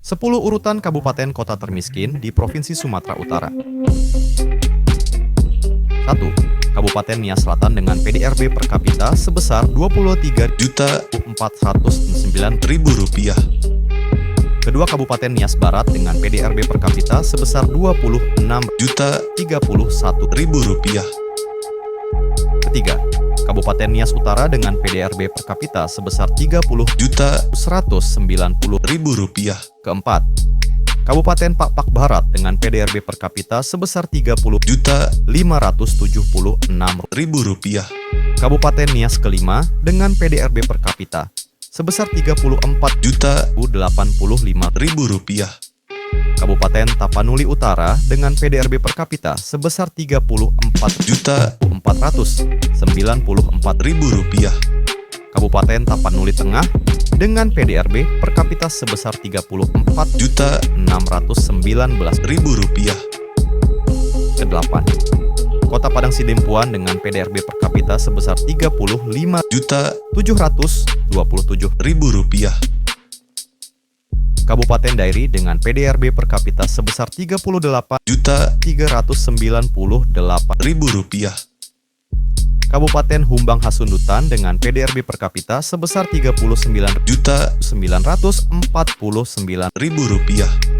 10 urutan kabupaten kota termiskin di Provinsi Sumatera Utara. 1. Kabupaten Nias Selatan dengan PDRB per kapita sebesar Rp23.409.000. Kedua Kabupaten Nias Barat dengan PDRB per kapita sebesar Rp26.031.000. Ketiga, Kabupaten Nias Utara dengan PDRB per kapita sebesar Rp30.190.000. Keempat, Kabupaten Pakpak Barat dengan PDRB per kapita sebesar Rp30.576.000. Kabupaten Nias kelima dengan PDRB per kapita sebesar Rp34.085.000. Kabupaten Tapanuli Utara dengan PDRB per kapita sebesar Rp34.494.000. Kabupaten Tapanuli Tengah dengan PDRB per kapita sebesar Rp34.619.000. Kedelapan, Kota Padang Sidempuan dengan PDRB per kapita sebesar Rp35.727.000. Kabupaten Dairi dengan PDRB per kapita sebesar Rp38.398.000. Kabupaten Humbang Hasundutan dengan PDRB per kapita sebesar Rp39.949.000.